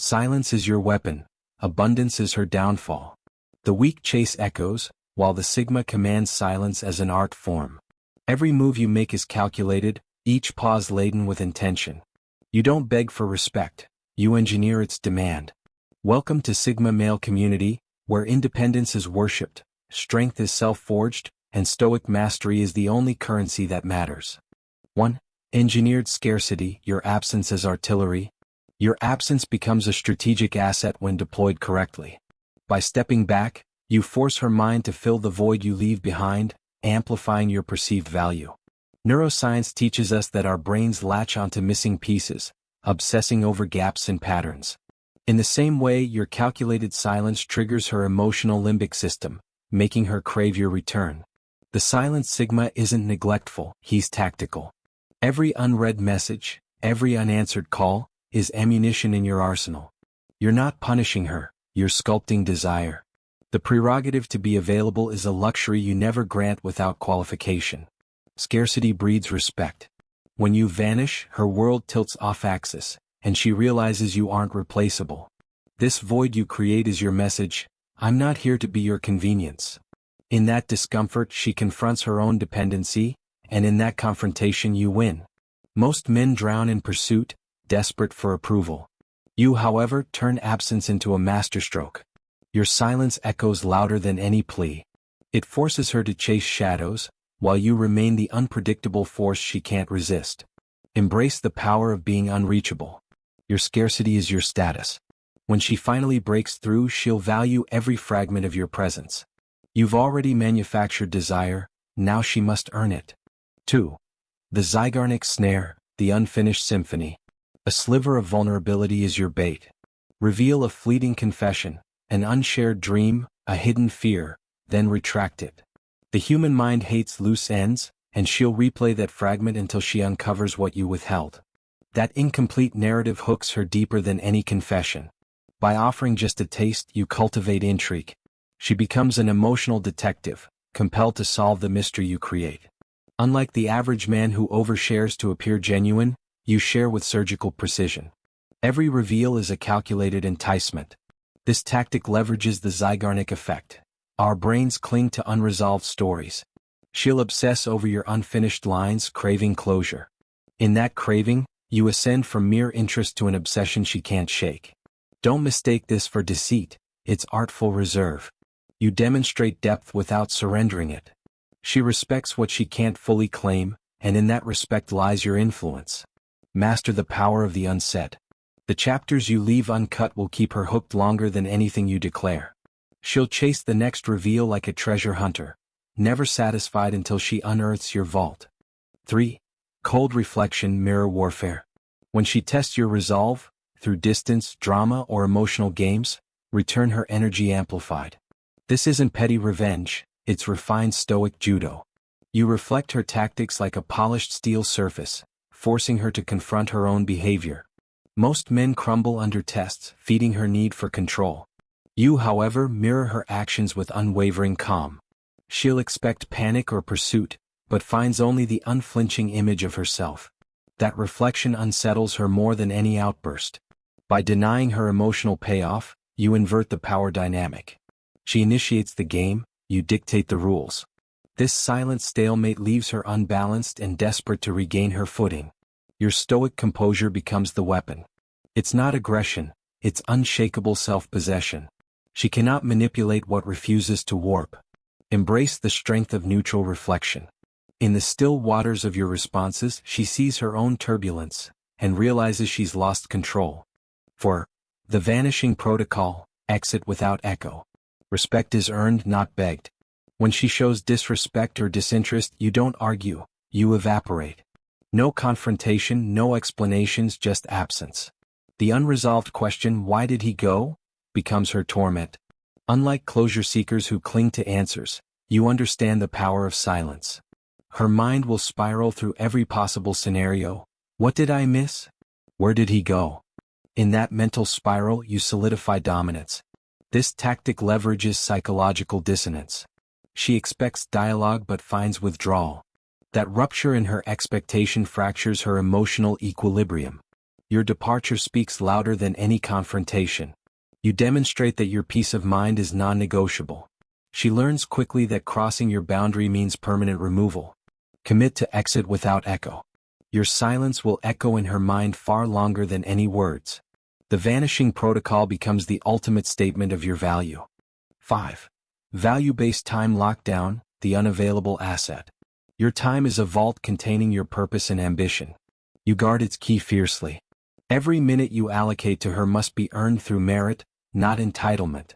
Silence is your weapon, abundance is her downfall. The weak chase echoes, while the Sigma commands silence as an art form. Every move you make is calculated, each pause laden with intention. You don't beg for respect, you engineer its demand. Welcome to Sigma male community, where independence is worshipped, strength is self-forged, and stoic mastery is the only currency that matters. 1. Engineered scarcity, your absence as artillery. Your absence becomes a strategic asset when deployed correctly. By stepping back, you force her mind to fill the void you leave behind, amplifying your perceived value. Neuroscience teaches us that our brains latch onto missing pieces, obsessing over gaps and patterns. In the same way, your calculated silence triggers her emotional limbic system, making her crave your return. The silent Sigma isn't neglectful, he's tactical. Every unread message, every unanswered call, is ammunition in your arsenal. You're not punishing her, you're sculpting desire. The prerogative to be available is a luxury you never grant without qualification. Scarcity breeds respect. When you vanish, her world tilts off-axis, and she realizes you aren't replaceable. This void you create is your message, I'm not here to be your convenience. In that discomfort, she confronts her own dependency, and in that confrontation you win. Most men drown in pursuit, desperate for approval. You, however, turn absence into a masterstroke. Your silence echoes louder than any plea. It forces her to chase shadows, while you remain the unpredictable force she can't resist. Embrace the power of being unreachable. Your scarcity is your status. When she finally breaks through, she'll value every fragment of your presence. You've already manufactured desire, now she must earn it. 2. The ZEIGARNIK snare, the unfinished symphony. A sliver of vulnerability is your bait. Reveal a fleeting confession, an unshared dream, a hidden fear, then retract it. The human mind hates loose ends, and she'll replay that fragment until she uncovers what you withheld. That incomplete narrative hooks her deeper than any confession. By offering just a taste, you cultivate intrigue. She becomes an emotional detective, compelled to solve the mystery you create. Unlike the average man who overshares to appear genuine, you share with surgical precision. Every reveal is a calculated enticement. This tactic leverages the ZEIGARNIK effect. Our brains cling to unresolved stories. She'll obsess over your unfinished lines, craving closure. In that craving, you ascend from mere interest to an obsession she can't shake. Don't mistake this for deceit, it's artful reserve. You demonstrate depth without surrendering it. She respects what she can't fully claim, and in that respect lies your influence. Master the power of the unsaid. The chapters you leave uncut will keep her hooked longer than anything you declare. She'll chase the next reveal like a treasure hunter, never satisfied until she unearths your vault. 3. Cold reflection, mirror warfare. When she tests your resolve, through distance, drama, or emotional games, return her energy amplified. This isn't petty revenge, it's refined stoic judo. You reflect her tactics like a polished steel surface, forcing her to confront her own behavior. Most men crumble under tests, feeding her need for control. You, however, mirror her actions with unwavering calm. She'll expect panic or pursuit, but finds only the unflinching image of herself. That reflection unsettles her more than any outburst. By denying her emotional payoff, you invert the power dynamic. She initiates the game, you dictate the rules. This silent stalemate leaves her unbalanced and desperate to regain her footing. Your stoic composure becomes the weapon. It's not aggression, it's unshakable self-possession. She cannot manipulate what refuses to warp. Embrace the strength of neutral reflection. In the still waters of your responses, she sees her own turbulence, and realizes she's lost control. 4. The vanishing protocol, exit without echo. Respect is earned, not begged. When she shows disrespect or disinterest, you don't argue, you evaporate. No confrontation, no explanations, just absence. The unresolved question, why did he go, becomes her torment. Unlike closure seekers who cling to answers, you understand the power of silence. Her mind will spiral through every possible scenario. What did I miss? Where did he go? In that mental spiral, you solidify dominance. This tactic leverages psychological dissonance. She expects dialogue but finds withdrawal. That rupture in her expectation fractures her emotional equilibrium. Your departure speaks louder than any confrontation. You demonstrate that your peace of mind is non-negotiable. She learns quickly that crossing your boundary means permanent removal. Commit to exit without echo. Your silence will echo in her mind far longer than any words. The vanishing protocol becomes the ultimate statement of your value. 5. Value-based time lockdown, the unavailable asset. Your time is a vault containing your purpose and ambition. You guard its key fiercely. Every minute you allocate to her must be earned through merit, not entitlement.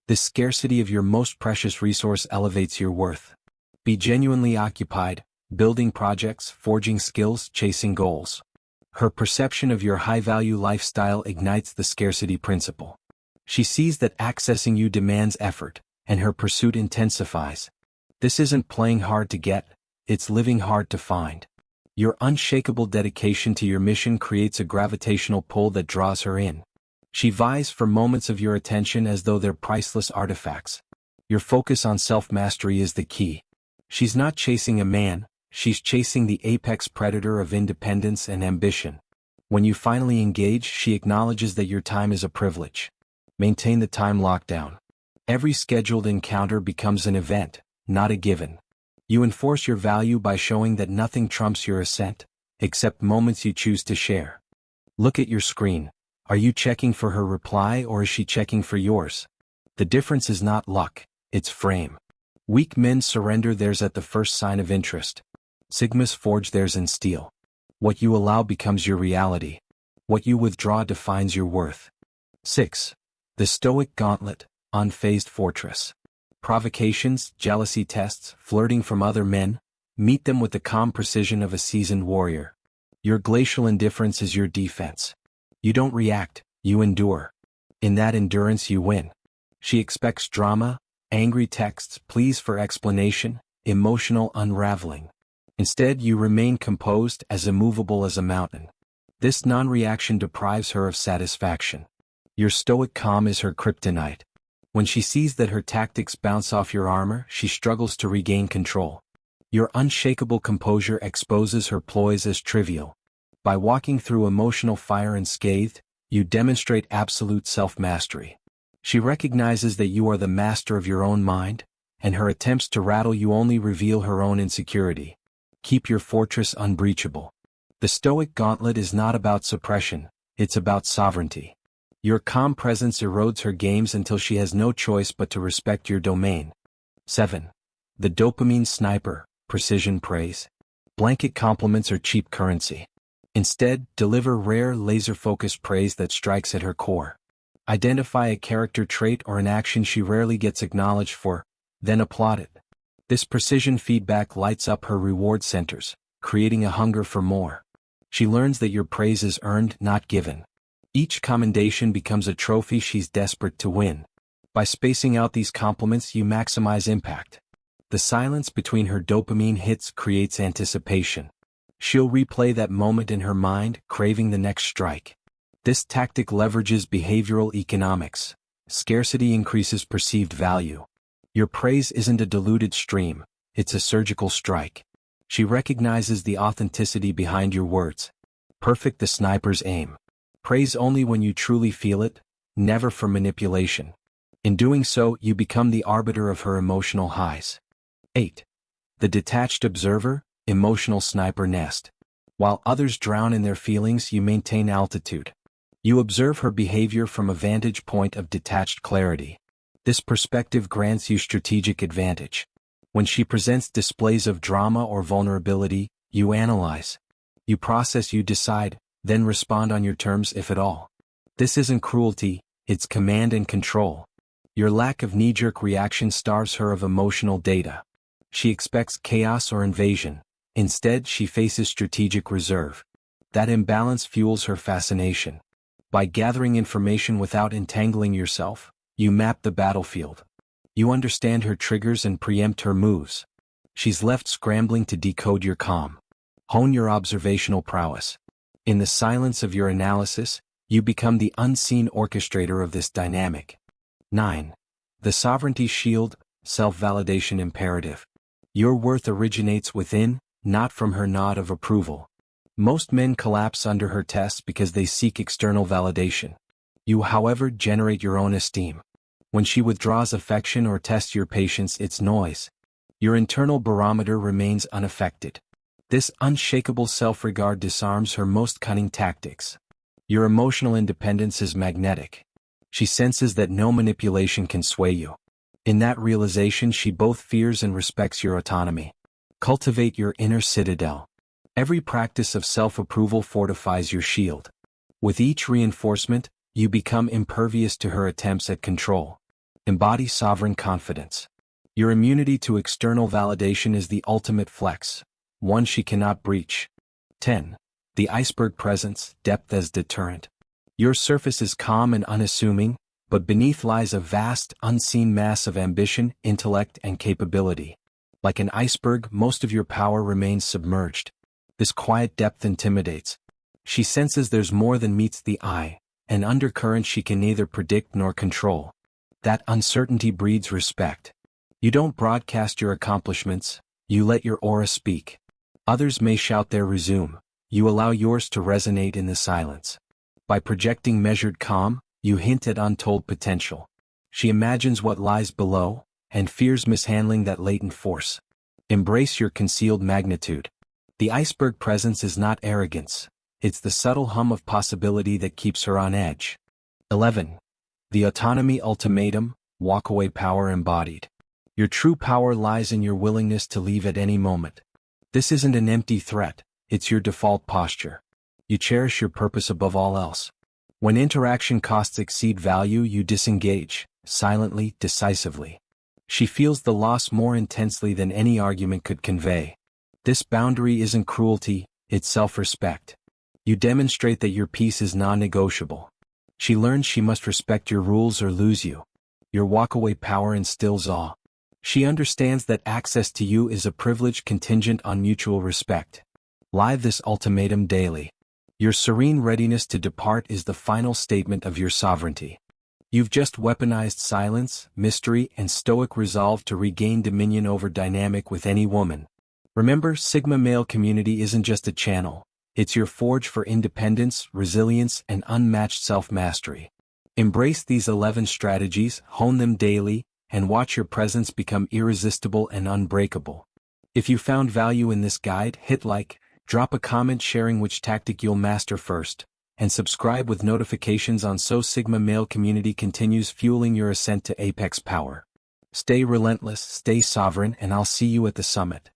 This scarcity of your most precious resource elevates your worth. Be genuinely occupied, building projects, forging skills, chasing goals. Her perception of your high-value lifestyle ignites the scarcity principle. She sees that accessing you demands effort, and her pursuit intensifies. This isn't playing hard to get, it's living hard to find. Your unshakable dedication to your mission creates a gravitational pull that draws her in. She vies for moments of your attention as though they're priceless artifacts. Your focus on self-mastery is the key. She's not chasing a man, she's chasing the apex predator of independence and ambition. When you finally engage, she acknowledges that your time is a privilege. Maintain the time lockdown. Every scheduled encounter becomes an event, not a given. You enforce your value by showing that nothing trumps your ascent, except moments you choose to share. Look at your screen. Are you checking for her reply or is she checking for yours? The difference is not luck, it's frame. Weak men surrender theirs at the first sign of interest. Sigmas forge theirs in steel. What you allow becomes your reality. What you withdraw defines your worth. 6. The Stoic Gauntlet, Unfazed Fortress. Provocations, jealousy tests, flirting from other men, meet them with the calm precision of a seasoned warrior. Your glacial indifference is your defense. You don't react, you endure. In that endurance you win. She expects drama, angry texts, pleas for explanation, emotional unraveling. Instead you remain composed, as immovable as a mountain. This non-reaction deprives her of satisfaction. Your stoic calm is her kryptonite. When she sees that her tactics bounce off your armor, she struggles to regain control. Your unshakable composure exposes her ploys as trivial. By walking through emotional fire unscathed, you demonstrate absolute self-mastery. She recognizes that you are the master of your own mind, and her attempts to rattle you only reveal her own insecurity. Keep your fortress unbreachable. The Stoic Gauntlet is not about suppression, it's about sovereignty. Your calm presence erodes her games until she has no choice but to respect your domain. 7. The Dopamine Sniper, Precision Praise. Blanket compliments are cheap currency. Instead, deliver rare, laser-focused praise that strikes at her core. Identify a character trait or an action she rarely gets acknowledged for, then applaud it. This precision feedback lights up her reward centers, creating a hunger for more. She learns that your praise is earned, not given. Each commendation becomes a trophy she's desperate to win. By spacing out these compliments you maximize impact. The silence between her dopamine hits creates anticipation. She'll replay that moment in her mind, craving the next strike. This tactic leverages behavioral economics. Scarcity increases perceived value. Your praise isn't a diluted stream, it's a surgical strike. She recognizes the authenticity behind your words. Perfect the sniper's aim. Praise only when you truly feel it, never for manipulation. In doing so, you become the arbiter of her emotional highs. 8. The Detached Observer, Emotional Sniper Nest. While others drown in their feelings, you maintain altitude. You observe her behavior from a vantage point of detached clarity. This perspective grants you strategic advantage. When she presents displays of drama or vulnerability, you analyze. You process, you decide, then respond on your terms if at all. This isn't cruelty, it's command and control. Your lack of knee-jerk reaction starves her of emotional data. She expects chaos or invasion. Instead, she faces strategic reserve. That imbalance fuels her fascination. By gathering information without entangling yourself, you map the battlefield. You understand her triggers and preempt her moves. She's left scrambling to decode your calm. Hone your observational prowess. In the silence of your analysis, you become the unseen orchestrator of this dynamic. 9. The Sovereignty Shield, Self-Validation Imperative. Your worth originates within, not from her nod of approval. Most men collapse under her tests because they seek external validation. You, however, generate your own esteem. When she withdraws affection or tests your patience, it's noise. Your internal barometer remains unaffected. This unshakable self-regard disarms her most cunning tactics. Your emotional independence is magnetic. She senses that no manipulation can sway you. In that realization, she both fears and respects your autonomy. Cultivate your inner citadel. Every practice of self-approval fortifies your shield. With each reinforcement, you become impervious to her attempts at control. Embody sovereign confidence. Your immunity to external validation is the ultimate flex, one she cannot breach. 10. The iceberg presence, depth as deterrent. Your surface is calm and unassuming, but beneath lies a vast, unseen mass of ambition, intellect, and capability. Like an iceberg, most of your power remains submerged. This quiet depth intimidates. She senses there's more than meets the eye, an undercurrent she can neither predict nor control. That uncertainty breeds respect. You don't broadcast your accomplishments, you let your aura speak. Others may shout their resume, you allow yours to resonate in the silence. By projecting measured calm, you hint at untold potential. She imagines what lies below, and fears mishandling that latent force. Embrace your concealed magnitude. The iceberg presence is not arrogance, it's the subtle hum of possibility that keeps her on edge. 11. The autonomy ultimatum, walkaway power embodied. Your true power lies in your willingness to leave at any moment. This isn't an empty threat, it's your default posture. You cherish your purpose above all else. When interaction costs exceed value, you disengage, silently, decisively. She feels the loss more intensely than any argument could convey. This boundary isn't cruelty, it's self-respect. You demonstrate that your peace is non-negotiable. She learns she must respect your rules or lose you. Your walkaway power instills awe. She understands that access to you is a privilege contingent on mutual respect. Live this ultimatum daily. Your serene readiness to depart is the final statement of your sovereignty. You've just weaponized silence, mystery, and stoic resolve to regain dominion over dynamic with any woman. Remember, Sigma male community isn't just a channel. It's your forge for independence, resilience, and unmatched self-mastery. Embrace these 11 strategies, hone them daily, and watch your presence become irresistible and unbreakable. If you found value in this guide, hit like, drop a comment sharing which tactic you'll master first, and subscribe with notifications on so Sigma male community continues fueling your ascent to apex power. Stay relentless, stay sovereign, and I'll see you at the summit.